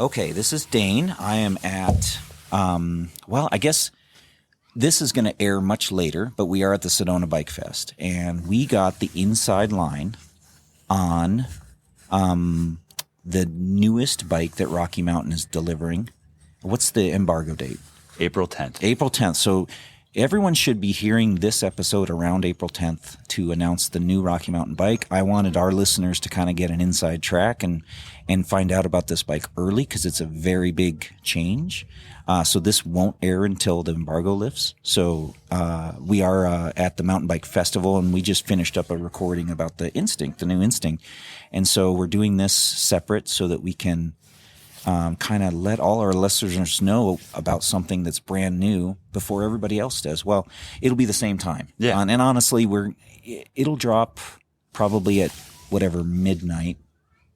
Okay, this is Dane. I am at, I guess this is going to air much later, but we are at the Sedona Bike Fest, and we got the inside line on the newest bike that Rocky Mountain is delivering. What's the embargo date? April 10th. April 10th. So everyone should be hearing this episode around April 10th to announce the new Rocky Mountain bike. I wanted our listeners to kind of get an inside track and find out about this bike early because it's a very big change. So this won't air until the embargo lifts. So we are at the Mountain Bike Festival, and we just finished up a recording about the new Instinct. And so we're doing this separate so that we can kind of let all our listeners know about something that's brand new before everybody else does. Well, it'll be the same time. Yeah. And honestly, it'll drop probably at whatever midnight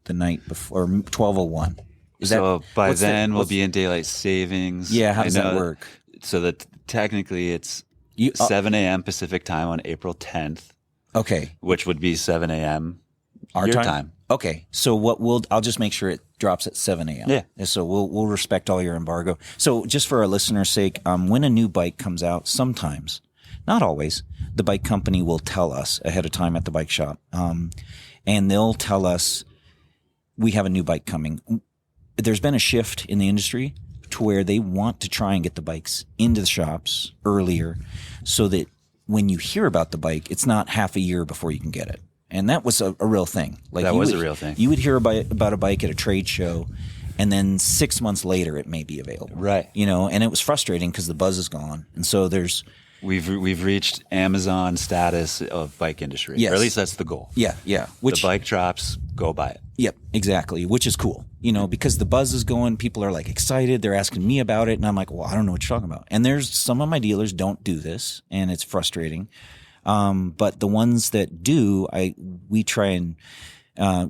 the night before, 12:01. So by then we'll be in daylight savings. Yeah, how does that work? So that technically it's 7 a.m. Pacific time on April 10th. Okay. Which would be 7 a.m. Our your time. Okay. So I'll just make sure it drops at 7 a.m. Yeah. So we'll respect all your embargo. So just for our listeners' sake, when a new bike comes out, sometimes, not always, the bike company will tell us ahead of time at the bike shop. And they'll tell us we have a new bike coming. There's been a shift in the industry to where they want to try and get the bikes into the shops earlier so that when you hear about the bike, it's not half a year before you can get it. And that was a real thing. Like that was a real thing. You would hear about a bike at a trade show, and then 6 months later it may be available. Right. And it was frustrating because the buzz is gone. And so we've reached Amazon status of bike industry. Yes. Or at least that's the goal. Yeah. The bike drops, go buy it. Yep, exactly, which is cool. Because the buzz is going, people are like excited, they're asking me about it, and I'm like, well, I don't know what you're talking about. And there's some of my dealers don't do this, and it's frustrating. But the ones that do, we try and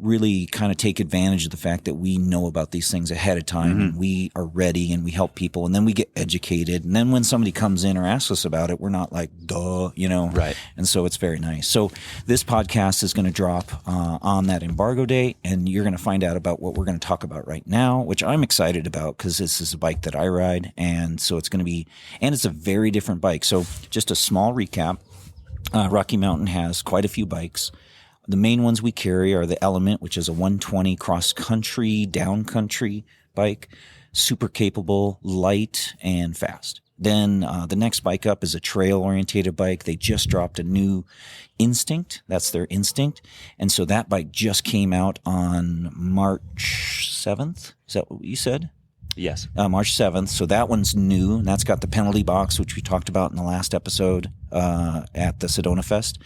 really kind of take advantage of the fact that we know about these things ahead of time, Mm-hmm. and we are ready, and we help people, and then we get educated. And then when somebody comes in or asks us about it, we're not like, duh, Right. And so it's very nice. So this podcast is going to drop on that embargo day, and you're going to find out about what we're going to talk about right now, which I'm excited about because this is a bike that I ride, and so it's going to be, and it's a very different bike. So just a small recap. Rocky Mountain has quite a few bikes. The main ones we carry are the Element, which is a 120 cross-country, down-country bike, super capable, light, and fast. Then the next bike up is a trail-orientated bike. They just dropped a new Instinct. That's their Instinct. And so that bike just came out on March 7th. Is that what you said? Yes. March 7th. So that one's new, and that's got the penalty box, which we talked about in the last episode at the Sedona Fest.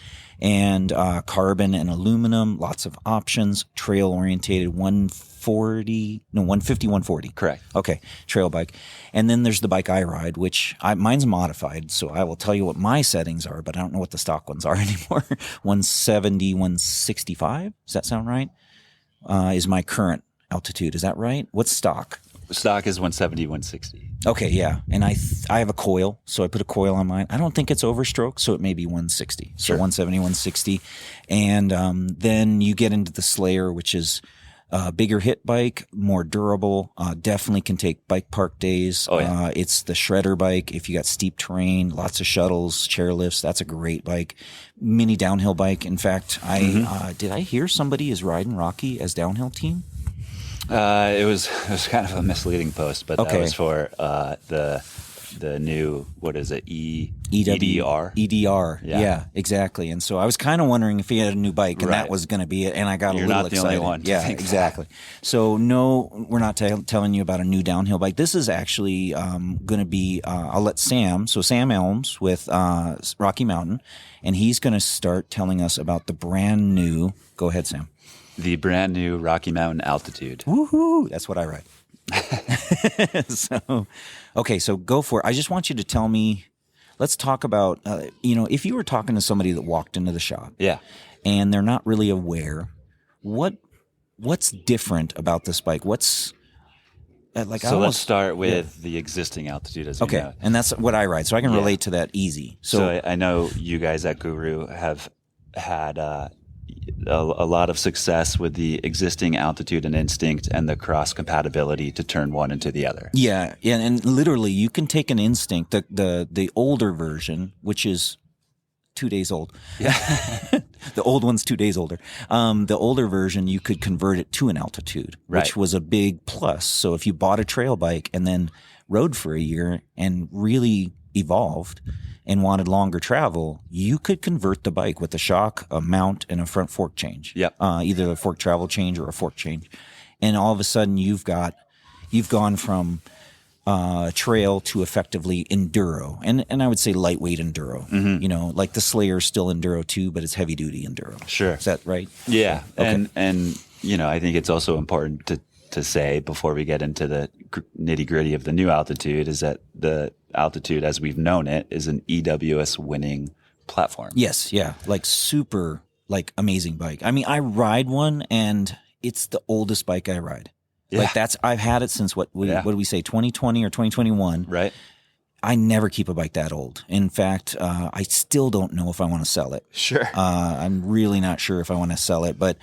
And carbon and aluminum, lots of options, trail-orientated 150, 140. Correct. Okay, trail bike. And then there's the bike I ride, which mine's modified, so I will tell you what my settings are, but I don't know what the stock ones are anymore. 170, 165, does that sound right? Is my current altitude, is that right? What's stock? Stock is 170, 160. Okay, yeah. And I have a coil, so I put a coil on mine. I don't think it's overstroke, so it may be 160. So Sure. 170, 160. And then you get into the Slayer, which is a bigger hit bike, more durable, definitely can take bike park days. Oh, yeah. It's the shredder bike. If you got steep terrain, lots of shuttles, chairlifts, that's a great bike. Mini downhill bike. In fact, did I hear somebody is riding Rocky as downhill team? It was kind of a misleading post, but Okay. that was for the new, what is it, EDR. EDR. Yeah, exactly. And so I was kind of wondering if he had a new bike, and Right. that was going to be it. And I got You're a little not the excited. only one to Yeah, think that. exactly. So no, we're not telling you about a new downhill bike. This is actually going to be. I'll let Sam. So Sam Elmes with Rocky Mountain, and he's going to start telling us about the brand new. Go ahead, Sam. the brand new Rocky Mountain Altitude. Woohoo! That's what I write. So go for it. I just want you to tell me, let's talk about, if you were talking to somebody that walked into the shop Yeah. and they're not really aware, what's different about this bike? What's Let's start with the existing Altitude, as you okay. know. And that's what I ride. So I can relate to that easy. So I know you guys at Guru have had a lot of success with the existing altitude and instinct and the cross compatibility to turn one into the other. Yeah, and literally, you can take an instinct, the older version, which is 2 days old. Yeah. The old one's 2 days older. The older version, you could convert it to an altitude, which was a big plus. So if you bought a trail bike and then rode for a year and really evolved and wanted longer travel, you could convert the bike with a shock, a mount, and a front fork change. Yep. Either a fork travel change or a fork change. And all of a sudden you've gone from trail to effectively enduro, and I would say lightweight enduro. Mm-hmm. You know, like the Slayer's still enduro too, but it's heavy duty enduro. Sure. Is that right? Yeah. Okay. And you know, I think it's also important to say before we get into the nitty gritty of the new altitude is that the altitude as we've known it is an EWS winning platform. Yes. Yeah. Like super, like amazing bike. I mean, I ride one and it's the oldest bike I ride. Yeah. Like I've had it since what do we say, 2020 or 2021. Right. I never keep a bike that old. In fact, I still don't know if I want to sell it. Sure. I'm really not sure if I want to sell it, but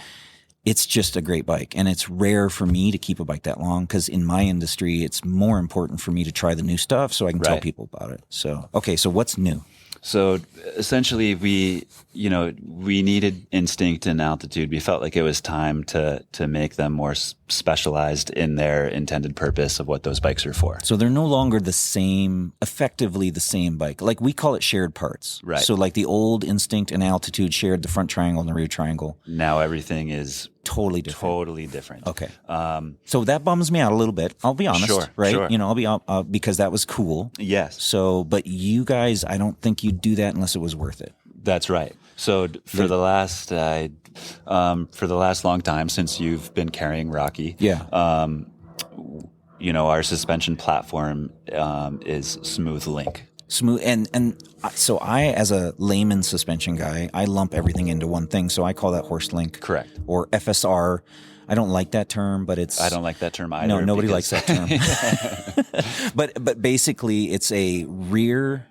it's just a great bike. And it's rare for me to keep a bike that long because in my industry, it's more important for me to try the new stuff so I can tell people about it. So, okay. So what's new? So essentially we needed instinct and altitude. We felt like it was time to make them more specialized in their intended purpose of what those bikes are for. So they're no longer effectively the same bike. Like we call it shared parts. Right. So like the old instinct and altitude shared the front triangle and the rear triangle. Now everything is totally different. Totally different. Okay. So that bums me out a little bit. I'll be honest. Sure, right? sure. You know, I'll be because that was cool. Yes. So, but you guys, I don't think you'd do that unless it was worth it. That's right. So for the last long time since you've been carrying Rocky, our suspension platform is Smooth Link. Smooth and so I, as a layman suspension guy, I lump everything into one thing. So I call that horse link, correct, or FSR. I don't like that term, but I don't like that term either. No, nobody likes that term. But basically, it's a rear.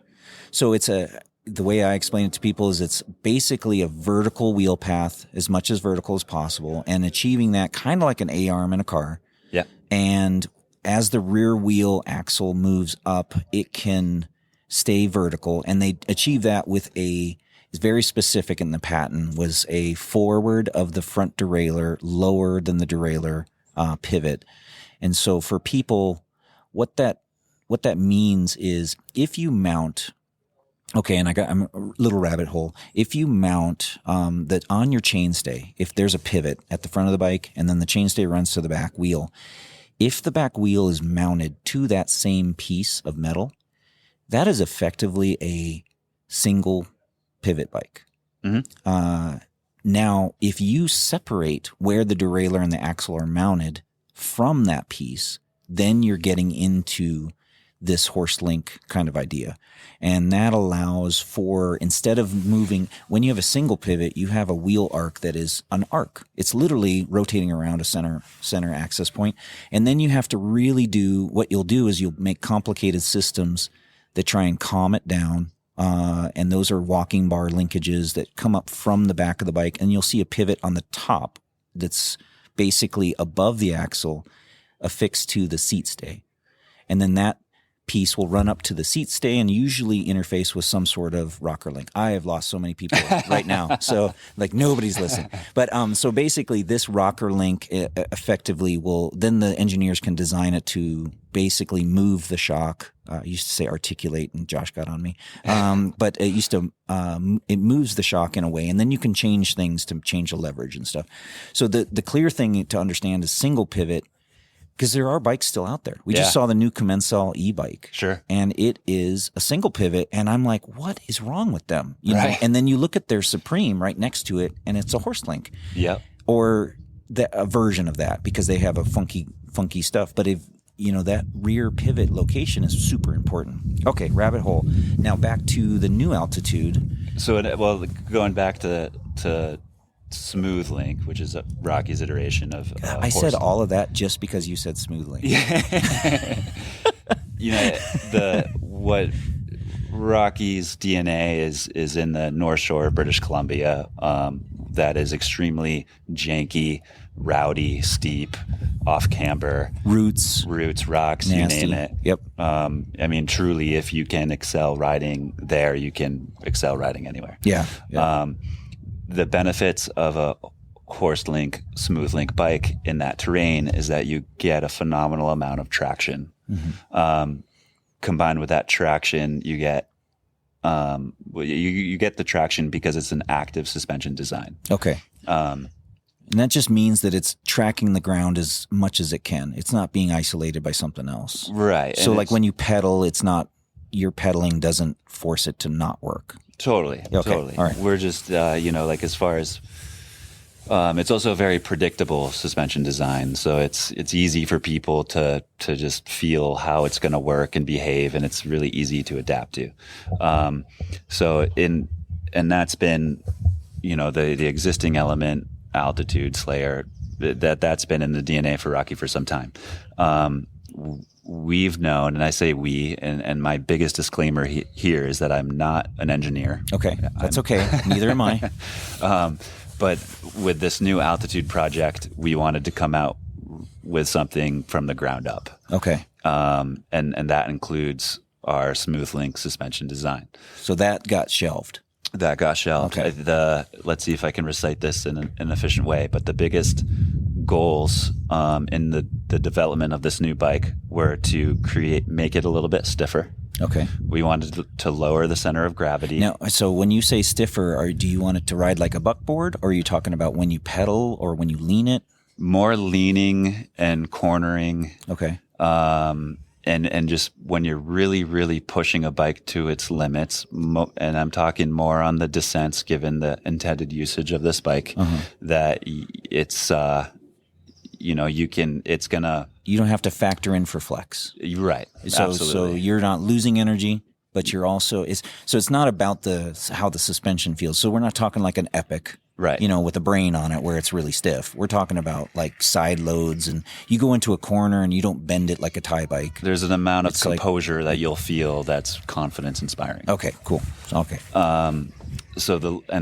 So the way I explain it to people is it's basically a vertical wheel path, as much as vertical as possible, and achieving that kind of like an A-arm in a car. Yeah. And as the rear wheel axle moves up, it can stay vertical, and they achieve that with it's very specific in the patent, was a forward of the front derailleur, lower than the derailleur pivot. And so for people, what that means is if you mount, okay, and I'm a little rabbit hole. If you mount that on your chainstay, if there's a pivot at the front of the bike and then the chainstay runs to the back wheel, if the back wheel is mounted to that same piece of metal, that is effectively a single pivot bike. Mm-hmm. Now, if you separate where the derailleur and the axle are mounted from that piece, then you're getting into this horse link kind of idea. And that allows for, instead of moving, when you have a single pivot, you have a wheel arc that is an arc. It's literally rotating around a center access point. And then you have to really what you'll do is you'll make complicated systems that try and calm it down. And those are walking bar linkages that come up from the back of the bike. And you'll see a pivot on the top that's basically above the axle affixed to the seat stay. And then that piece will run up to the seat stay and usually interface with some sort of rocker link. I have lost so many people right now. So like nobody's listening. But so basically this rocker link effectively then the engineers can design it to basically move the shock. I used to say articulate and Josh got on me. But it used to, it moves the shock in a way, and then you can change things to change the leverage and stuff. So the clear thing to understand is single pivot, because there are bikes still out there. We just saw the new Commensal e-bike. Sure. And it is a single pivot. And I'm like, what is wrong with them? You know? And then you look at their Supreme right next to it, and it's a horse link. Yep. Or a version of that, because they have a funky stuff. But if, that rear pivot location is super important. Okay, rabbit hole. Now back to the new altitude. So, going back to Smooth Link, which is Rocky's iteration of I said all of that just because you said Smooth Link. What Rocky's DNA is in the North Shore of British Columbia. that is extremely janky, rowdy, steep, off camber, Roots, rocks, nasty. you name it. Yep. I mean, truly, if you can excel riding there, you can excel riding anywhere. Yeah. The benefits of a horse link, smooth link bike in that terrain is that you get a phenomenal amount of traction. Combined with that traction, you get you get the traction because it's an active suspension design. Okay. And that just means that it's tracking the ground as much as it can. It's not being isolated by something else. Right. So like when you pedal, it's not, your pedaling doesn't force it to not work. Totally. Okay. Totally. All right. We're just, like as far as, it's also a very predictable suspension design. So it's easy for people to just feel how it's going to work and behave. And it's really easy to adapt to. And that's been, the existing element, altitude slayer, that's been in the DNA for Rocky for some time. We've known, and I say we, and my biggest disclaimer here is that I'm not an engineer. Okay. That's okay. Neither am I. But with this new altitude project, we wanted to come out with something from the ground up. Okay. And that includes our smooth link suspension design. So that got shelved. That got shelved. Okay. Let's see if I can recite this in an efficient way. But the biggest goals in the development of this new bike were to make it a little bit stiffer. Okay. We wanted to lower the center of gravity. Now, so when you say stiffer, do you want it to ride like a buckboard, or are you talking about when you pedal or when you lean it? More leaning and cornering. Okay. And just when you're really, really pushing a bike to its limits, and I'm talking more on the descents, given the intended usage of this bike, that it's, you don't have to factor in for flex. Right. So, Absolutely. So you're not losing energy, but you're also, so it's not about how the suspension feels. So we're not talking like an Epic. Right. With a brain on it where it's really stiff. We're talking about like side loads, and you go into a corner and you don't bend it like a tie bike. There's an amount of composure that you'll feel that's confidence inspiring. Okay, cool. Okay. And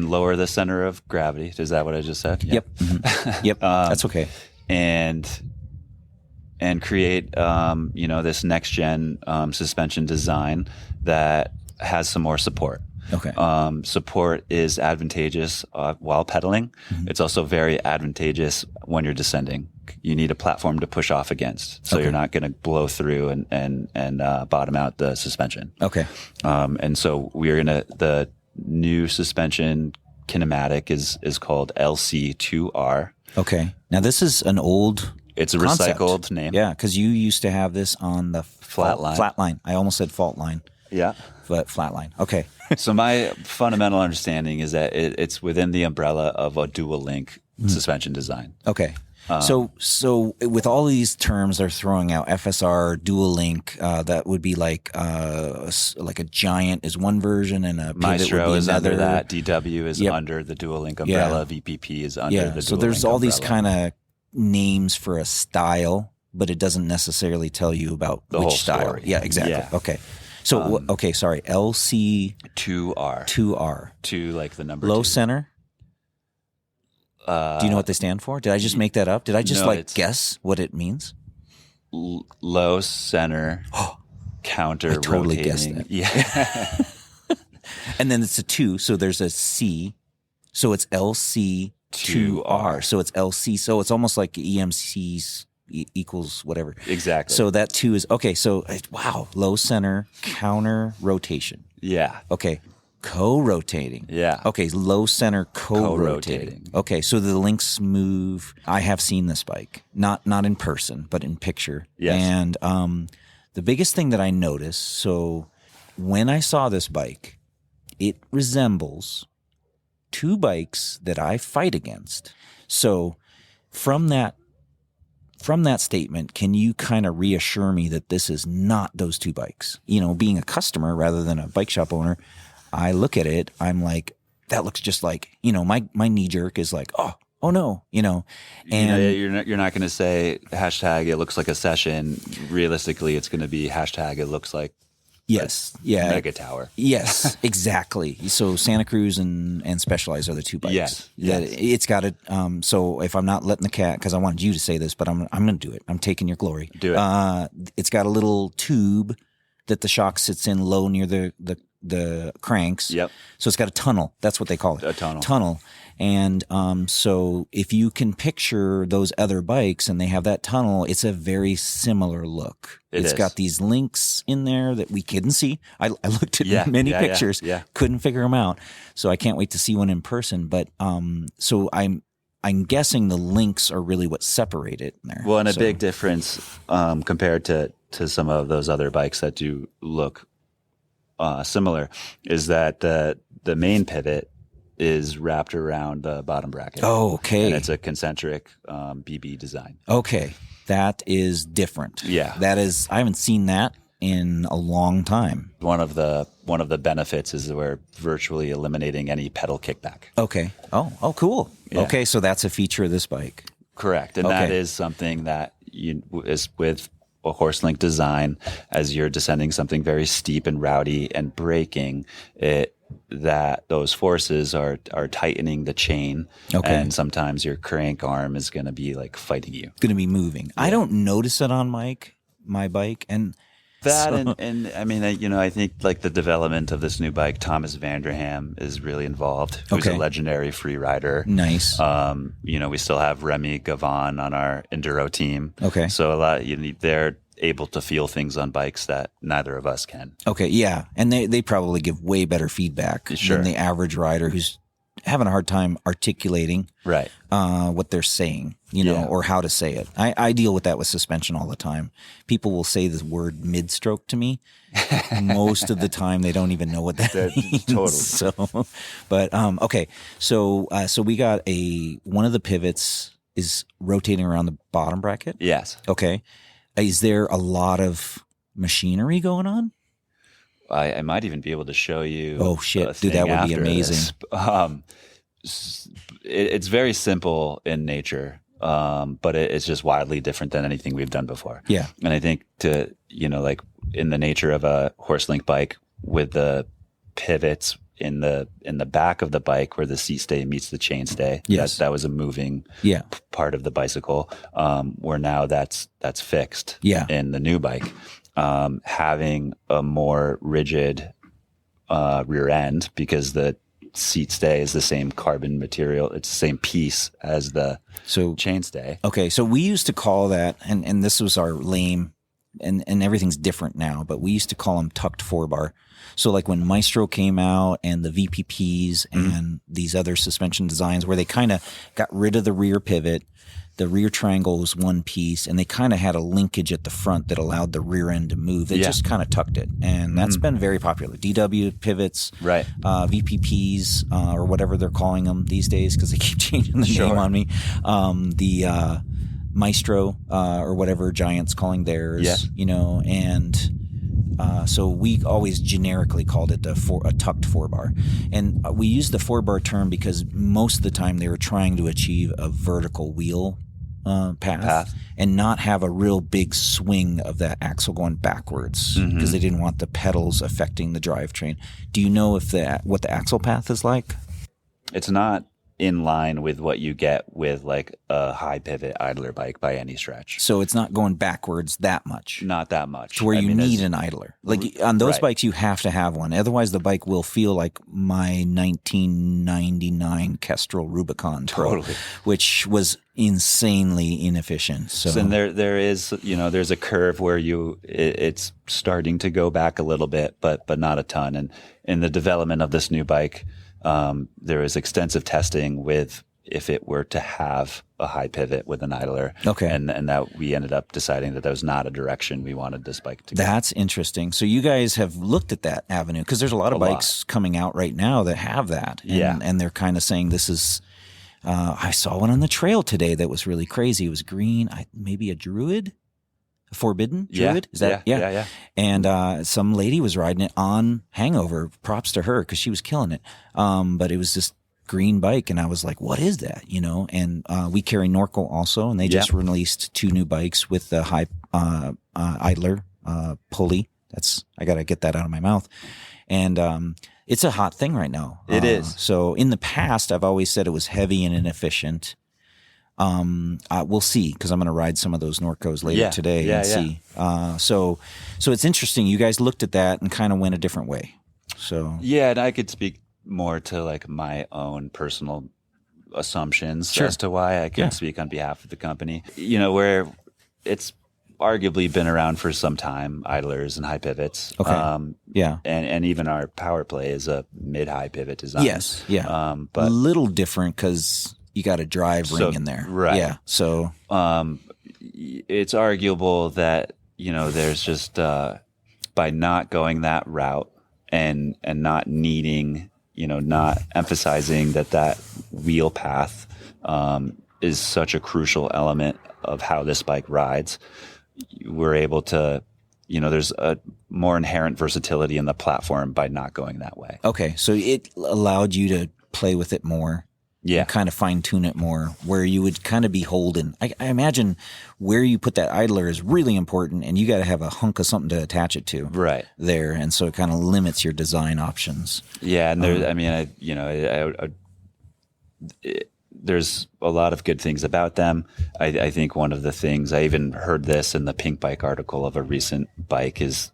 lower the center of gravity. Is that what I just said? Yep. Mm-hmm. Yep. That's okay. And create, this next gen suspension design that has some more support. Okay. Support is advantageous while pedaling. Mm-hmm. It's also very advantageous when you're descending. You need a platform to push off against, so you're not going to blow through and bottom out the suspension. Okay. And so the new suspension kinematic is called LC2R. Okay. Now this is an old. It's a concept. recycled name. Yeah, because you used to have this on the flat line. Flat line. I almost said fault line. Yeah. But flat line. Okay. So my fundamental understanding is that it's within the umbrella of a dual link suspension design. Okay. So with all these terms they're throwing out, FSR, dual link, that would be like a Giant is one version and a Maestro is another. under that. DW is under the dual link umbrella. Yeah. VPP is under the dual link So there's all umbrella. these kind of names for a style, but it doesn't necessarily tell you about the which whole style. story. Yeah, exactly. Yeah. Okay. So, sorry, LC 2R. 2R. 2 like the number Low 2. center? Do you know what they stand for? Did I just make that up? Did I just guess what it means? Low center, counter I totally rotating. Guessed it. Yeah. And then it's a 2, so there's a C. So it's LC2R. So it's LC. So it's almost like EMC's equals whatever. Exactly. So that 2 is, okay, so wow, low center, counter rotation. Yeah. Okay. Co-rotating. Yeah. Okay, low center co-rotating. Okay, so the links move. I have seen this bike, not in person, but in picture. Yes. And the biggest thing that I noticed, so when I saw this bike, it resembles 2 bikes that I fight against. So from that statement, can you kind of reassure me that this is not those 2 bikes? Being a customer rather than a bike shop owner, I look at it, I'm like, that looks just like, my knee jerk is like, oh no, and you're not going to say hashtag it looks like a session. Realistically, it's going to be hashtag it looks like Yes. Yeah. Mega Tower. Yes, exactly. So Santa Cruz and Specialized are the two bikes. Yes. It's got it. So if I'm not letting the cat, because I wanted you to say this, but I'm going to do it. I'm taking your glory. Do it. It's got a little tube that the shock sits in low near the cranks. Yep. So it's got a tunnel. That's what they call it. A tunnel. Tunnel. And so if you can picture those other bikes and they have that tunnel, it's a very similar look. It's got these links in there that we couldn't see. I looked at many pictures, couldn't figure them out. So I can't wait to see one in person. But so I'm guessing the links are really what separate it in there. Well, and a big difference compared to some of those other bikes that do look similar is that the main pivot is wrapped around the bottom bracket. Oh, okay. And it's a concentric BB design. Okay. That is different. Yeah. That is, I haven't seen that in a long time. One of the benefits is that we're virtually eliminating any pedal kickback. Okay. Oh, cool. Yeah. Okay. So that's a feature of this bike. Correct. And that is something that is with a horse-link design, as you're descending something very steep and rowdy and braking, that those forces are tightening the chain. Okay. And sometimes your crank arm is going to be like fighting you. Going to be moving. Yeah. I don't notice it on my bike. And that, and I mean, I think like the development of this new bike, Thomas Vanderham is really involved, who's a legendary free rider. Nice. We still have Remy Gavon on our enduro team. Okay. So a lot, they're able to feel things on bikes that neither of us can. Okay. Yeah. And they probably give way better feedback than the average rider who's having a hard time articulating what they're saying, or how to say it. I deal with that with suspension all the time. People will say the word mid-stroke to me. Most of the time, they don't even know what that means. Totally. So, but okay. So we got one of the pivots is rotating around the bottom bracket. Yes. Okay. Is there a lot of machinery going on? I might even be able to show you. Oh shit, dude, that would be amazing. It's very simple in nature, but it's just wildly different than anything we've done before. Yeah, and I think like in the nature of a horse link bike with the pivots in the back of the bike where the seat stay meets the chain stay. Yes, that was a moving part of the bicycle. Where now that's fixed. Yeah. In the new bike. Having a more rigid rear end because the seat stay is the same carbon material. It's the same piece as the chain stay. Okay, so we used to call that, and this was our lame, and everything's different now, but we used to call them tucked 4-bar. So like when Maestro came out and the VPPs and these other suspension designs where they kind of got rid of the rear pivot, the rear triangle was one piece, and they kind of had a linkage at the front that allowed the rear end to move. They just kind of tucked it, and that's been very popular. DW pivots, VPPs, or whatever they're calling them these days because they keep changing the name on me. The Maestro or whatever Giant's calling theirs, and so we always generically called it a tucked 4-bar. And we used the 4-bar term because most of the time they were trying to achieve a vertical wheel path and not have a real big swing of that axle going backwards because they didn't want the pedals affecting the drivetrain. Do you know what the axle path is like? It's not in line with what you get with like a high pivot idler bike by any stretch. So it's not going backwards that much. Not that much. To where you need an idler. Like on those bikes, you have to have one. Otherwise, the bike will feel like my 1999 Kestrel Rubicon Pro, which was insanely inefficient. So and there is, there's a curve where it's starting to go back a little bit, but not a ton. And in the development of this new bike, there is extensive testing with if it were to have a high pivot with an idler. Okay. And that we ended up deciding that was not a direction we wanted this bike to go. That's interesting. So you guys have looked at that avenue because there's a lot of bikes coming out right now that have that. And they're kind of saying this is, I saw one on the trail today that was really crazy. It was green, maybe a Druid? Forbidden Druid? Is that yeah. And some lady was riding it on Hangover. Props to her because she was killing it. But it was this green bike, and I was like, "What is that?" And we carry Norco also, and they just released 2 new bikes with the high idler pulley. I got to get that out of my mouth. And it's a hot thing right now. It is. So in the past, I've always said it was heavy and inefficient. We'll see, because I'm going to ride some of those Norcos later today and see. So it's interesting. You guys looked at that and kind of went a different way. So yeah, and I could speak more to like my own personal assumptions as to why. I can't speak on behalf of the company. You know, where it's arguably been around for some time, idlers and high pivots. Okay. And even our power play is a mid-high pivot design. Yes. Yeah. But a little different because you got a drive ring in there. Right. Yeah. So it's arguable that, you know, there's just by not going that route and not needing, you know, not emphasizing that wheel path is such a crucial element of how this bike rides. We're able to, you know, there's a more inherent versatility in the platform by not going that way. Okay. So it allowed you to play with it more. Yeah. Kind of fine tune it more, where you would kind of be holding. I imagine where you put that idler is really important, and you got to have a hunk of something to attach it to. Right. There. And so it kind of limits your design options. Yeah. And there's a lot of good things about them. I think one of the things, I even heard this in the Pink Bike article of a recent bike, is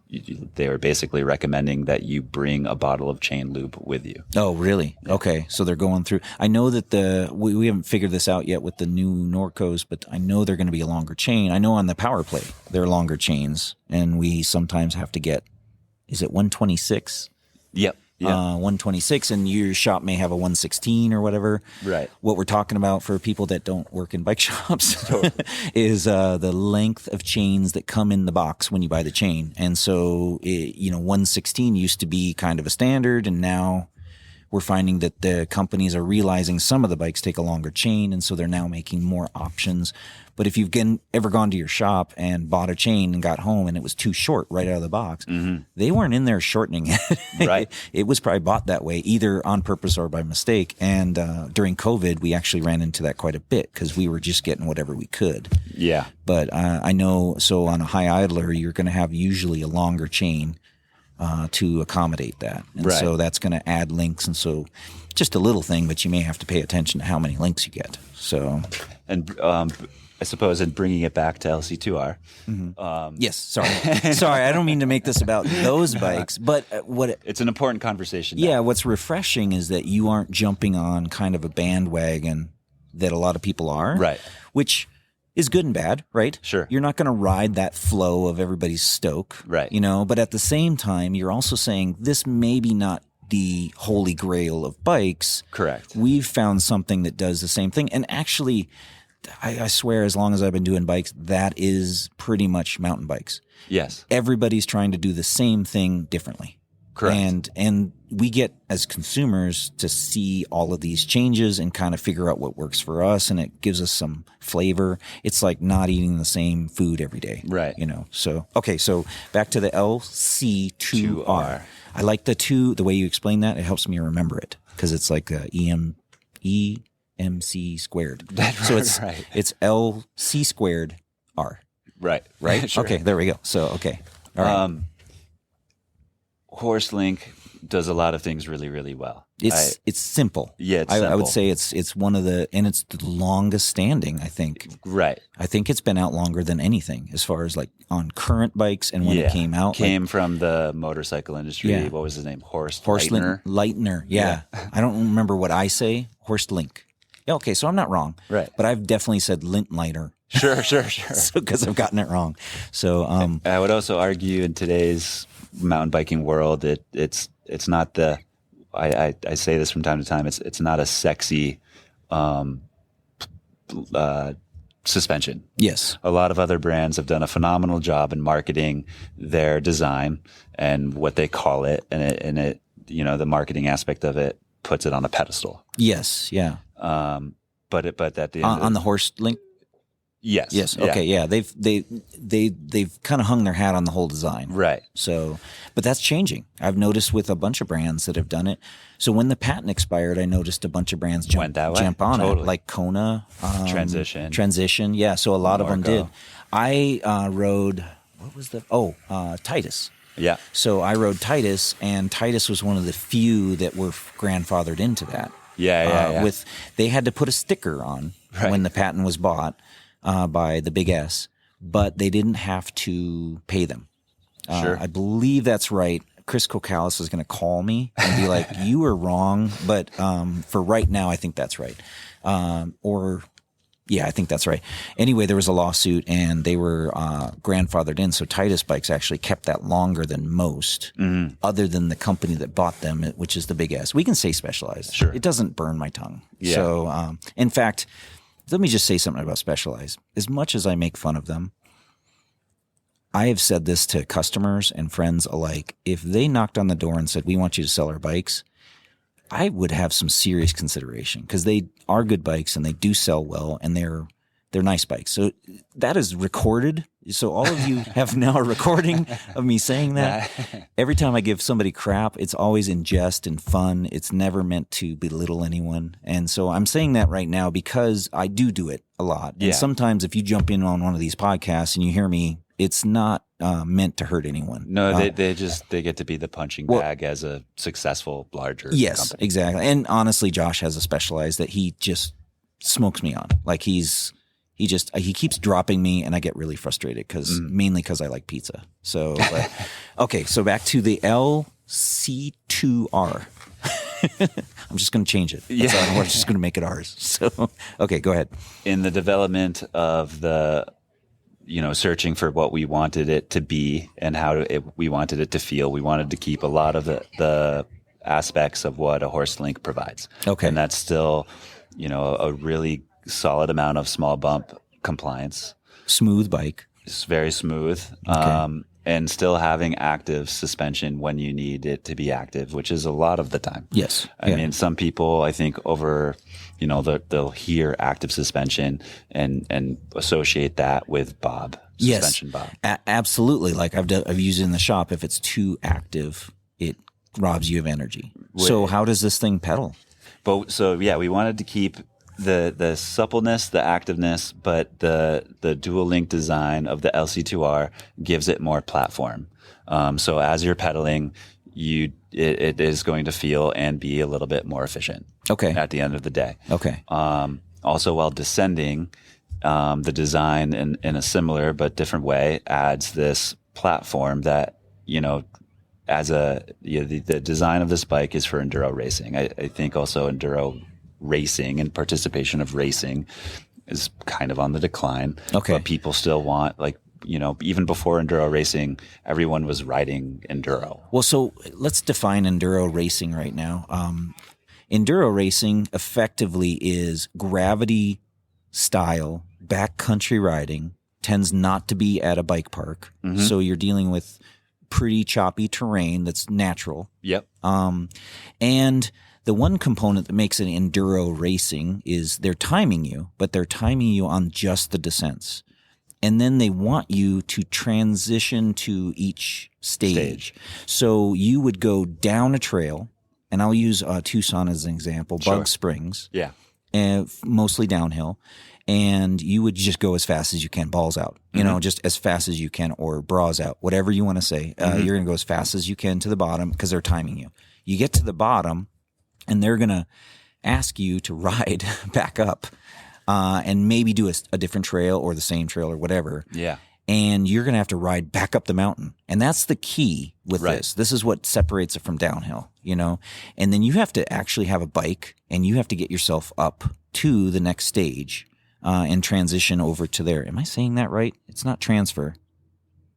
they were basically recommending that you bring a bottle of chain lube with you. Oh, really? Yeah. Okay. So they're going through. I know that we haven't figured this out yet with the new Norcos, but I know they're going to be a longer chain. I know on the power play, they're longer chains, and we sometimes have to get, is it 126? Yep. Yeah. 126, and your shop may have a 116 or whatever. Right. What we're talking about for people that don't work in bike shops is the length of chains that come in the box when you buy the chain. And so, 116 used to be kind of a standard, and now we're finding that the companies are realizing some of the bikes take a longer chain, and so they're now making more options. But if you've ever gone to your shop and bought a chain and got home and it was too short right out of the box, they weren't in there shortening it. Right. It was probably bought that way, either on purpose or by mistake. And during COVID, we actually ran into that quite a bit because we were just getting whatever we could. Yeah. But I know, so on a high idler, you're going to have usually a longer chain to accommodate that. And so that's going to add links. And so just a little thing, but you may have to pay attention to how many links you get. So, and I suppose in bringing it back to LC2R. Yes, sorry, I don't mean to make this about those bikes, but it's an important conversation. Yeah, what's refreshing is that you aren't jumping on kind of a bandwagon that a lot of people are, right? Which is good and bad, right? Sure. You're not going to ride that flow of everybody's stoke, right? But at the same time, you're also saying this may be not the holy grail of bikes. Correct. We've found something that does the same thing, and actually, I swear, as long as I've been doing bikes, that is pretty much mountain bikes. Yes. Everybody's trying to do the same thing differently. Correct. And we get, as consumers, to see all of these changes and kind of figure out what works for us, and it gives us some flavor. It's like not eating the same food every day. Right. So, okay, so back to the LC2R. I like the way you explain that. It helps me remember it because it's like MC squared. So it's LC squared R. Right. Sure. Okay, there we go. So, okay. All right. HorseLink does a lot of things really, really well. It's simple. Yeah, it's simple. I would say it's one of and it's the longest standing, I think. Right. I think it's been out longer than anything as far as like on current bikes and when it came out. Came from the motorcycle industry. Yeah. What was his name? Horst Leitner. Yeah. I don't remember what I say. HorseLink. Yeah, okay, so I'm not wrong. Right. But I've definitely said Lintleiter. Sure. Because I've gotten it wrong. So I would also argue in today's mountain biking world, it's not the I say this from time to time, it's not a sexy suspension. Yes. A lot of other brands have done a phenomenal job in marketing their design and what they call it, and it the marketing aspect of it puts it on a pedestal. Yes, yeah. But at the end on the HorseLink. Yes. Okay. Yeah. They've kind of hung their hat on the whole design. Right. So, but that's changing. I've noticed with a bunch of brands that have done it. So when the patent expired, I noticed a bunch of brands jump on it, like Kona, Transition. Yeah. So a lot of them did. I rode. What was Titus. Yeah. So I rode Titus, and Titus was one of the few that were grandfathered into that. Yeah. They had to put a sticker on when the patent was bought by the Big S, but they didn't have to pay them. Sure. I believe that's right. Chris Kokalis is going to call me and be like, "You were wrong," but for right now, I think that's right. Yeah, I think that's right. Anyway, there was a lawsuit, and they were grandfathered in. So Titus bikes actually kept that longer than most, other than the company that bought them, which is the Big S. We can say Specialized. Sure. It doesn't burn my tongue. Yeah. So, in fact, let me just say something about Specialized. As much as I make fun of them, I have said this to customers and friends alike. If they knocked on the door and said, "We want you to sell our bikes," I would have some serious consideration, because they are good bikes and they do sell well, and they're nice bikes. So that is recorded. So all of you have now a recording of me saying that. Every time I give somebody crap, it's always in jest and fun. It's never meant to belittle anyone. And so I'm saying that right now because I do it a lot. And sometimes if you jump in on one of these podcasts and you hear me, it's not meant to hurt anyone. No, they get to be the punching bag as a successful, larger company. Exactly. And honestly, Josh has a Specialized that he just smokes me on. Like he keeps dropping me, and I get really frustrated mainly because I like pizza. So, okay. So back to the LC2R. I'm just going to change it. Yeah. We're just going to make it ours. So, okay, go ahead. In the development of searching for what we wanted it to be and we wanted it to feel, we wanted to keep a lot of the aspects of what a horse link provides. Okay. And that's still, a really solid amount of small bump compliance. Smooth bike. It's very smooth. Okay. And still having active suspension when you need it to be active, which is a lot of the time. Yes. I mean, some people, I think, they'll hear active suspension and associate that with bob. Suspension bob. Absolutely. Like I've used it in the shop. If it's too active, it robs you of energy. So how does this thing pedal? We wanted to keep the suppleness, the activeness, but the dual link design of the LC2R gives it more platform. So as you're pedaling, it is going to feel and be a little bit more efficient. Okay. At the end of the day. Okay. Also, while descending, the design in a similar but different way adds this platform that the design of this bike is for enduro racing. I think also enduro racing and participation of racing is kind of on the decline. Okay. But people still want, even before enduro racing, everyone was riding enduro. Well, so let's define enduro racing right now. Enduro racing effectively is gravity style backcountry riding, tends not to be at a bike park. Mm-hmm. So you're dealing with pretty choppy terrain that's natural. Yep. And the one component that makes it enduro racing is they're timing you, but they're timing you on just the descents. And then they want you to transition to each stage. So you would go down a trail, and I'll use Tucson as an example, Sure. Bug Springs. Yeah. And mostly downhill. And you would just go as fast as you can, balls out, just as fast as you can, or bras out, whatever you want to say. You're going to go as fast as you can to the bottom because they're timing you. You get to the bottom, and they're going to ask you to ride back up and maybe do a different trail or the same trail or whatever. Yeah. And you're going to have to ride back up the mountain. And that's the key with this. This is what separates it from downhill, And then you have to actually have a bike, and you have to get yourself up to the next stage and transition over to there. Am I saying that right? It's not transfer.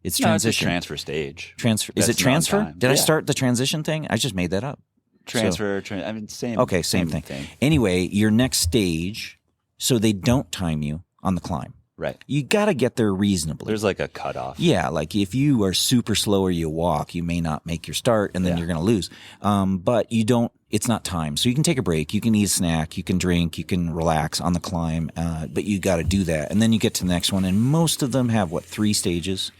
It's transition. It's a transfer stage. Transfer. Is it transfer? Did I start the transition thing? I just made that up. Transfer. Same. Okay, same thing. Anyway, your next stage, so they don't time you on the climb. Right. You got to get there reasonably. There's like a cutoff. Yeah, like if you are super slow or you walk, you may not make your start, and then you're going to lose. But you don't. It's not time, so you can take a break. You can eat a snack. You can drink. You can relax on the climb. But you got to do that, and then you get to the next one. And most of them have 3 stages.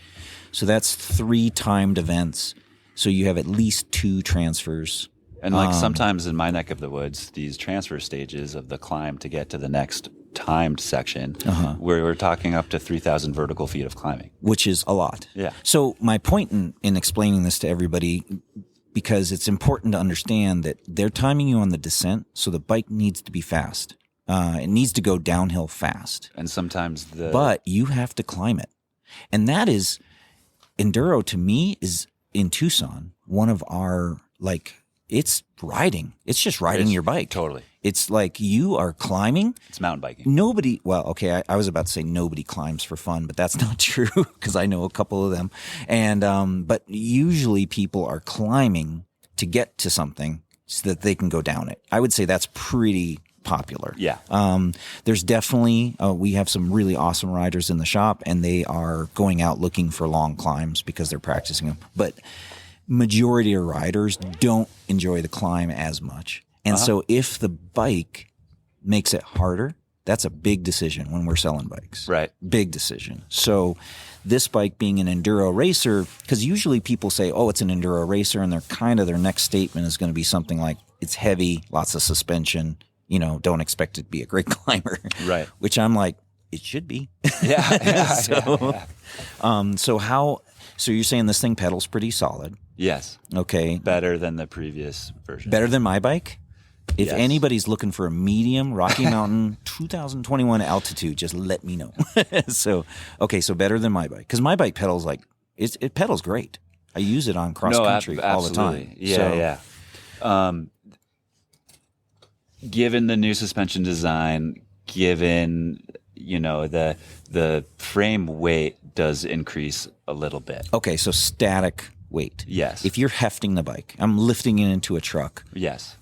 So that's 3 timed events. So you have at least 2 transfers. And sometimes in my neck of the woods, these transfer stages of the climb to get to the next timed section, where we're talking up to 3,000 vertical feet of climbing. Which is a lot. Yeah. So my point in explaining this to everybody, because it's important to understand that they're timing you on the descent, so the bike needs to be fast. It needs to go downhill fast. And sometimes But you have to climb it. And that is, enduro to me is, in Tucson, one of our, like, it's riding. It's just riding your bike. Totally. It's like you are climbing. It's mountain biking. I was about to say nobody climbs for fun, but that's not true because I know a couple of them. And but usually people are climbing to get to something so that they can go down it. I would say that's pretty popular. Yeah. There's definitely, we have some really awesome riders in the shop, and they are going out looking for long climbs because they're practicing them. But majority of riders don't enjoy the climb as much. And so if the bike makes it harder, that's a big decision when we're selling bikes. Right. Big decision. So this bike being an enduro racer, because usually people say, oh, it's an enduro racer, and their next statement is going to be something like, it's heavy, lots of suspension, don't expect it to be a great climber. Right. Which I'm like, it should be. Yeah. So you're saying this thing pedals pretty solid. Yes. Okay. Better than the previous version. Better than my bike? If Yes. anybody's looking for a medium Rocky Mountain 2021 altitude, just let me know. So better than my bike. Because my bike pedals it pedals great. I use it on cross country all the time. Yeah, given the new suspension design, given the frame weight does increase a little bit. Okay, so static weight. Yes. If you're hefting the bike, I'm lifting it into a truck. Yes.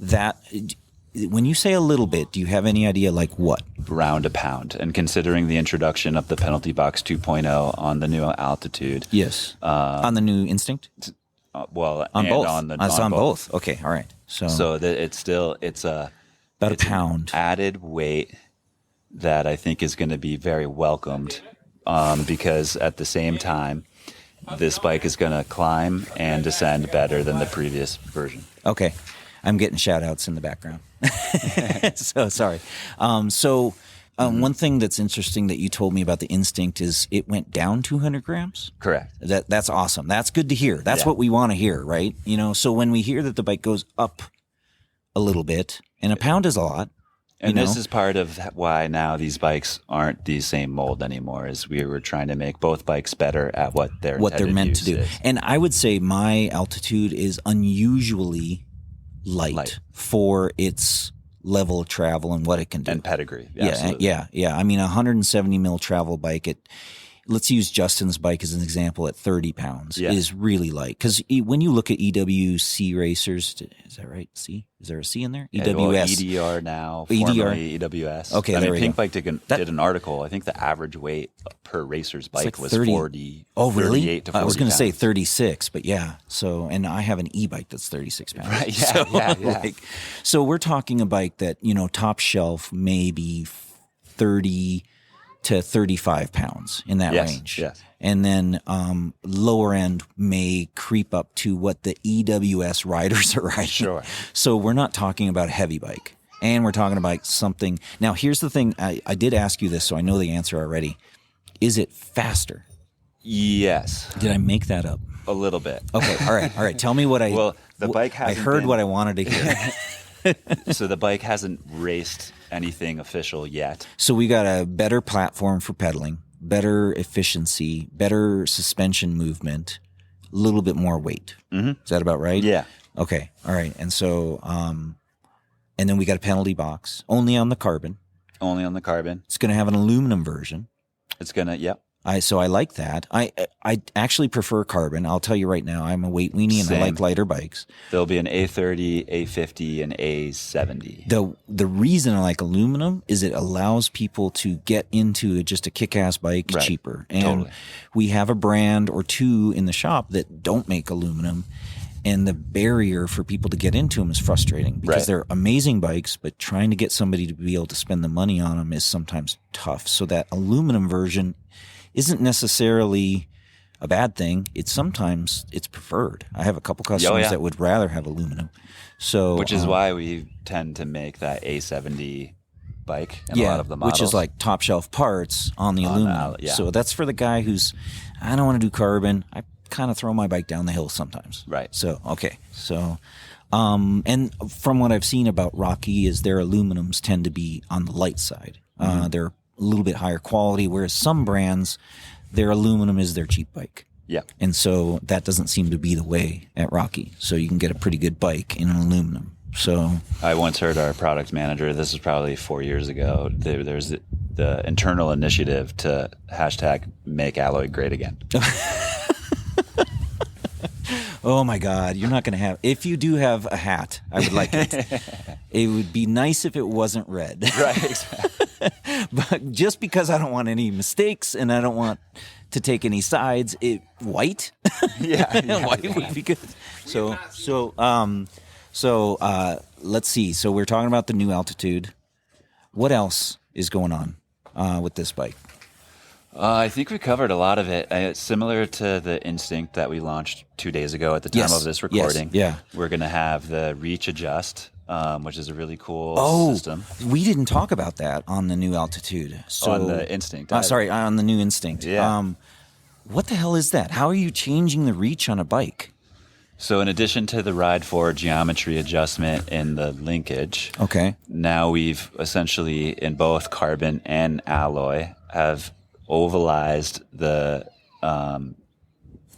When you say a little bit, do you have any idea like what? Around a pound. And considering the introduction of the Penalty Box 2.0 on the new altitude. Yes. On the new Instinct? On both. On both. Okay, all right. So it's about a pound. Added weight that I think is going to be very welcomed, because at the same time, this bike is going to climb and descend better than the previous version. Okay. I'm getting shout outs in the background. So sorry. One thing that's interesting that you told me about the Instinct is it went down 200 grams. Correct. That's awesome. That's good to hear. That's what we want to hear, right? So when we hear that the bike goes up a little bit, and a pound is a lot. And this is part of why now these bikes aren't the same mold anymore, is we were trying to make both bikes better at what they're meant to do. Is. And I would say my altitude is unusually light for its level of travel and what it can do. And pedigree. Yeah. I mean, a 170 mil travel bike, let's use Justin's bike as an example, at 30 pounds is really light. Because when you look at EWC racers, is that right? C? Is there a C in there? EWS. EDR now, formerly EWS. Okay, there we Pink go. Bike did an article. I think the average weight per racer's bike like was 30. 40. Oh, really? 38 to 40 I was going to say pounds. 36, but yeah. So, and I have an e-bike that's 36 pounds. Right, yeah. So we're talking a bike that, top shelf, maybe 30 to 35 pounds in that range. Yes. And then lower end may creep up to what the EWS riders are riding. Sure. So we're not talking about a heavy bike. And we're talking about something. Now, here's the thing. I did ask you this, so I know the answer already. Is it faster? Yes. Did I make that up? A little bit. Okay. All right. Tell me what I... Well, the bike hasn't I heard been- what I wanted to hear. So the bike hasn't raced anything official yet. So we got a better platform for pedaling, better efficiency, better suspension movement, a little bit more weight. Mm-hmm. Is that about right? Yeah. Okay. All right. And so, and then we got a penalty box only on the carbon. Only on the carbon. It's going to have an aluminum version. It's going to, yep. So I like that. I actually prefer carbon. I'll tell you right now, I'm a weight weenie and I like lighter bikes. There'll be an A30, A50, and A70. The reason I like aluminum is it allows people to get into just a kick-ass bike cheaper. And we have a brand or two in the shop that don't make aluminum. And the barrier for people to get into them is frustrating because they're amazing bikes, but trying to get somebody to be able to spend the money on them is sometimes tough. So that aluminum version isn't necessarily a bad thing. It's preferred. I have a couple customers that would rather have aluminum. So, which is why we tend to make that A70 bike in a lot of the models. which is like top shelf parts on the aluminum. Yeah. So that's for the guy who's, I don't want to do carbon. I kind of throw my bike down the hill sometimes. Right. So, okay. So, and from what I've seen about Rocky is their aluminums tend to be on the light side. They're a little bit higher quality, whereas some brands, their aluminum is their cheap bike. Yeah. And so that doesn't seem to be the way at Rocky. So you can get a pretty good bike in an aluminum. So I once heard our product manager, this was probably 4 years ago, there's the internal initiative to hashtag make alloy great again. oh my God, you're not going to have, if you do have a hat, I would like it. It would be nice if it wasn't red. Right, exactly. But just because I don't want any mistakes and I don't want to take any sides, white. Yeah. White would be good. So let's see. So we're talking about the new altitude. What else is going on with this bike? I think we covered a lot of it. It's similar to the Instinct that we launched 2 days ago at the time of this recording. Yes. Yeah. We're going to have the Reach Adjust, which is a really cool system. We didn't talk about that on the new altitude. So, on the Instinct. On the new Instinct. Yeah. What the hell is that? How are you changing the reach on a bike? So in addition to the Ride 4 geometry adjustment in the linkage, okay, now we've essentially in both carbon and alloy have ovalized the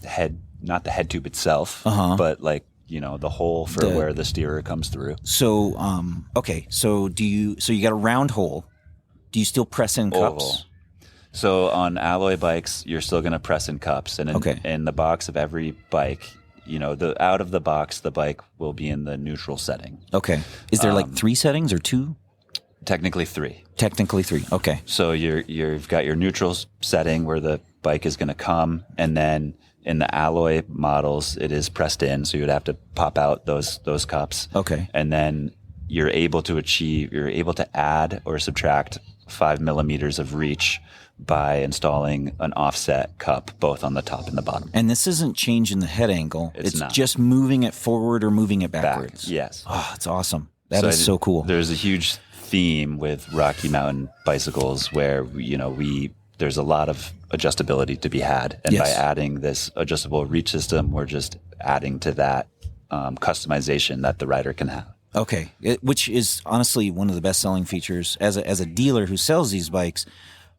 head, not the head tube itself, but like, the hole for where the steerer comes through. So, okay. So you got a round hole. Do you still press in cups? Oval. So on alloy bikes, you're still going to press in cups. And in the box of every bike, out of the box, the bike will be in the neutral setting. Okay. Is there like 3 settings or 2? Technically 3. Technically 3. Okay. So you've got your neutral setting where the bike is going to come, and then in the alloy models, it is pressed in. So you would have to pop out those cups. Okay. And then you're able to add or subtract 5 millimeters of reach by installing an offset cup both on the top and the bottom. And this isn't changing the head angle. It's not. Just moving it forward or moving it backwards. Back, yes. Oh, it's awesome. That is so cool. There's a huge theme with Rocky Mountain bicycles where, there's a lot of adjustability to be had. And by adding this adjustable reach system, we're just adding to that customization that the rider can have. Okay. Which is honestly one of the best selling features. As a dealer who sells these bikes,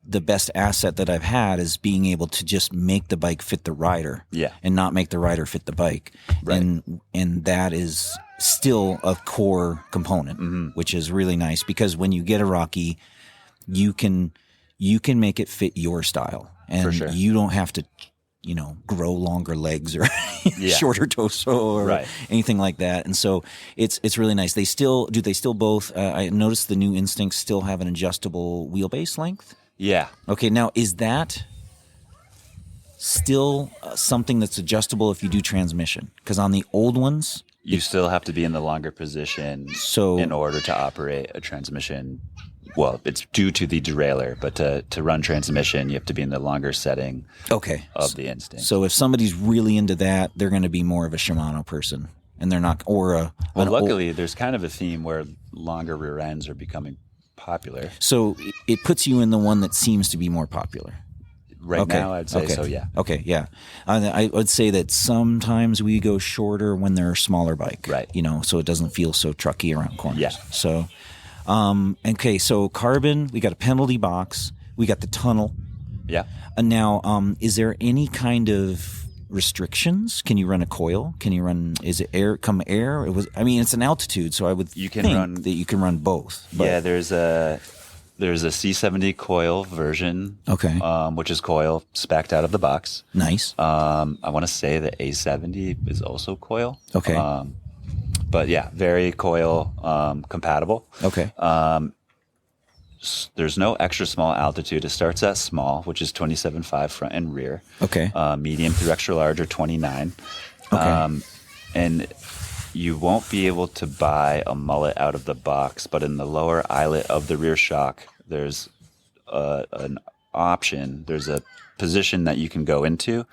the best asset that I've had is being able to just make the bike fit the rider, and not make the rider fit the bike, right. and that is still a core component, which is really nice because when you get a Rocky, you can make it fit your style, and for sure. you don't have to, grow longer legs or shorter torso or anything like that, and so it's really nice. Do they still both? I noticed the new Instincts still have an adjustable wheelbase length. Yeah. Okay, now is that still something that's adjustable if you do transmission? Because on the old ones, you still have to be in the longer position in order to operate a transmission. Well, it's due to the derailleur, but to run transmission, you have to be in the longer setting of the Instinct. So if somebody's really into that, they're going to be more of a Shimano person, and they're not, luckily, there's kind of a theme where longer rear ends are becoming popular. So it puts you in the one that seems to be more popular. Right now, I'd say so, yeah. Okay, yeah. I would say that sometimes we go shorter when they're a smaller bike. Right. So it doesn't feel so trucky around corners. Yeah. So, so carbon, we got a penalty box, we got the tunnel. Yeah. And now, is there any kind of restrictions? Can you run a coil? Is it air? It's an altitude, so I would think that you can run both. But. Yeah, there's a C70 coil version, which is coil spec'd out of the box. Nice. I want to say the A70 is also coil. Okay. But yeah, very coil compatible. Okay. There's no extra small altitude. It starts at small, which is 27.5 front and rear. Okay. Medium through extra large are 29. Okay. And you won't be able to buy a mullet out of the box, but in the lower eyelet of the rear shock, there's an option. There's a position that you can go into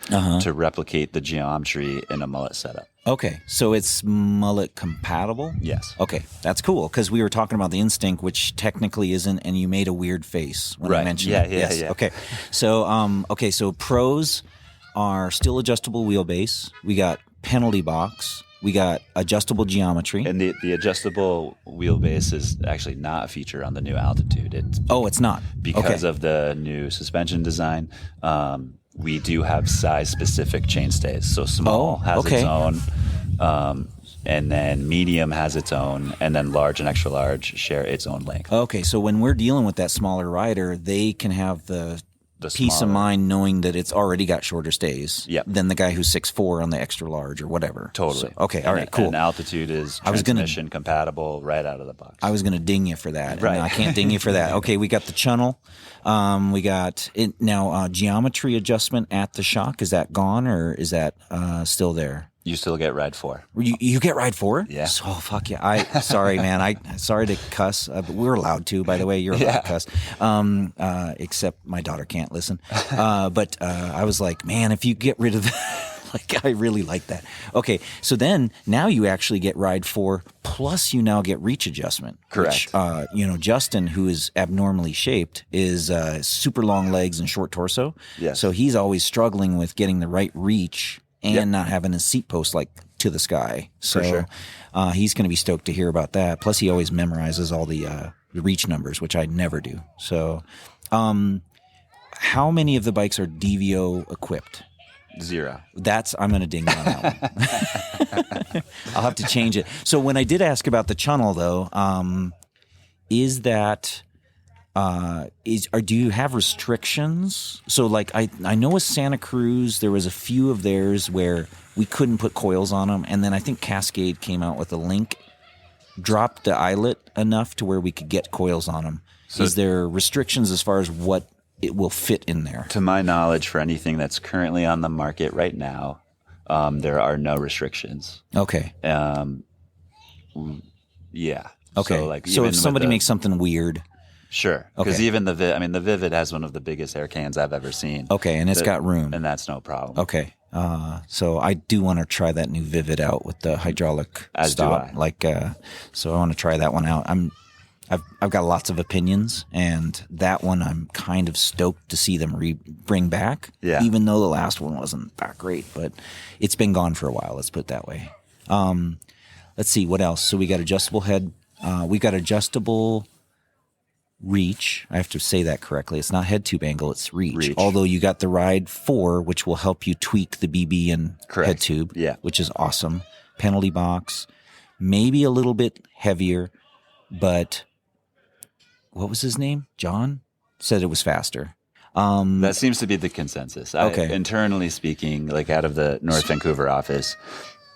to replicate the geometry in a mullet setup. Okay, so it's mullet compatible? Yes. Okay, that's cool because we were talking about the Instinct, which technically isn't, and you made a weird face when I mentioned it. Yes. Yeah. Okay, so pros are still adjustable wheelbase. We got penalty box. We got adjustable geometry. And the adjustable wheelbase is actually not a feature on the new Altitude. It's not because of the new suspension design. We do have size-specific chainstays. So small has its own, and then medium has its own, and then large and extra large share its own length. Okay, so when we're dealing with that smaller rider, they can have the peace of mind knowing that it's already got shorter stays than the guy who's 6'4" on the extra large or whatever. Totally. So, okay, all right, cool. And Altitude is transmission compatible right out of the box. I was going to ding you for that. Right. And I can't ding you for that. Okay, we got the channel. We got it now. Geometry adjustment at the shock, is that gone or is that still there? You still get Ride 4. You get Ride 4? Yeah. Oh, fuck yeah. Sorry, man. Sorry to cuss. But we're allowed to, by the way. You're allowed to cuss. Except my daughter can't listen. But I was like, man, if you get rid of that. Like, I really like that. Okay, so then now you actually get Ride 4, plus you now get reach adjustment. Correct. Which, Justin, who is abnormally shaped, is super long legs and short torso. Yes. So he's always struggling with getting the right reach and not having his seat post like to the sky. So For sure. He's going to be stoked to hear about that. Plus, he always memorizes all the reach numbers, which I never do. So, how many of the bikes are DVO equipped? 0. I'm going to ding you on that one. I'll have to change it. So when I did ask about the channel, though, is that do you have restrictions? So like I know with Santa Cruz there was a few of theirs where we couldn't put coils on them, and then I think Cascade came out with a link, dropped the eyelet enough to where we could get coils on them. So is there restrictions as far as what it will fit in there? To my knowledge, for anything that's currently on the market right now, there are no restrictions. Okay. Yeah. Okay. So if somebody makes something weird. Sure. Because even the Vivid has one of the biggest air cans I've ever seen. Okay, and it's got room. And that's no problem. Okay. So I do want to try that new Vivid out with the hydraulic stop. Do I. So I want to try that one out. I've got lots of opinions, and that one I'm kind of stoked to see them bring back. Yeah. Even though the last one wasn't that great, but it's been gone for a while. Let's put it that way. Let's see what else. So we got adjustable head. We got adjustable reach. I have to say that correctly. It's not head tube angle. It's reach. Although you got the Ride 4, which will help you tweak the BB and head tube. Which is awesome. Penalty box, maybe a little bit heavier, but. What was his name? John said it was faster. That seems to be the consensus. Internally speaking, like out of the North Vancouver office,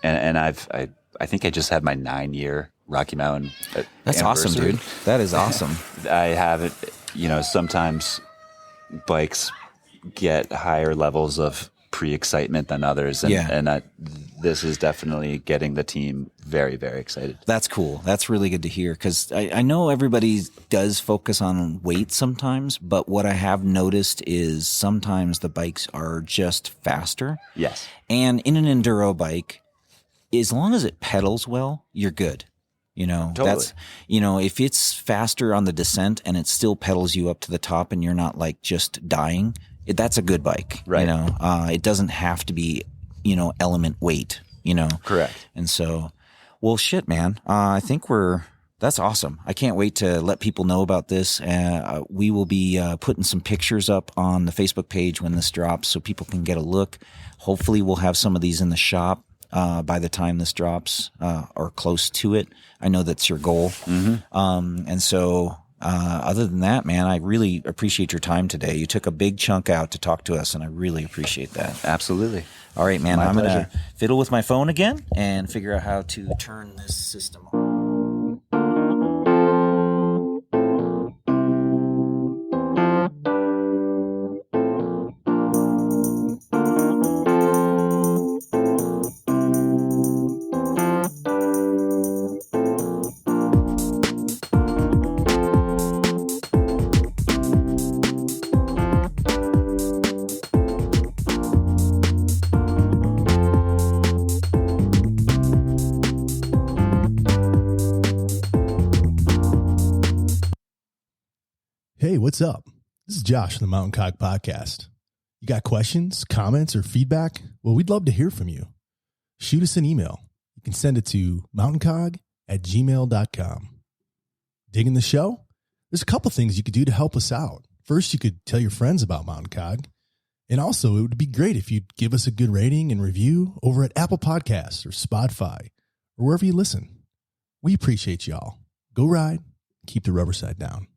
and I think I just had my 9-year Rocky Mountain. That's awesome, dude. That is awesome. I have it. Sometimes bikes get higher levels of pre-excitement than others, and this is definitely getting the team very, very excited. That's cool. That's really good to hear, because I know everybody does focus on weight sometimes, but what I have noticed is sometimes the bikes are just faster. Yes. And in an enduro bike, as long as it pedals well, you're good. Totally. That's, if it's faster on the descent and it still pedals you up to the top and you're not like just dying, that's a good bike. Right. It doesn't have to be, element weight, Correct. And so, well, shit, man. I think that's awesome. I can't wait to let people know about this. We will be putting some pictures up on the Facebook page when this drops so people can get a look. Hopefully we'll have some of these in the shop by the time this drops or close to it. I know that's your goal. Mm-hmm. And so other than that, man, I really appreciate your time today. You took a big chunk out to talk to us, and I really appreciate that. Absolutely. All right, man. My I'm going pleasure. to fiddle with my phone again and figure out how to turn this system on. Hey, what's up? This is Josh from the Mountain Cog podcast. You got questions, comments, or feedback? Well, we'd love to hear from you. Shoot us an email. You can send it to mountaincog@gmail.com. Digging the show? There's a couple things you could do to help us out. First, you could tell your friends about Mountain Cog. And also, it would be great if you'd give us a good rating and review over at Apple Podcasts or Spotify or wherever you listen. We appreciate y'all. Go ride. Keep the rubber side down.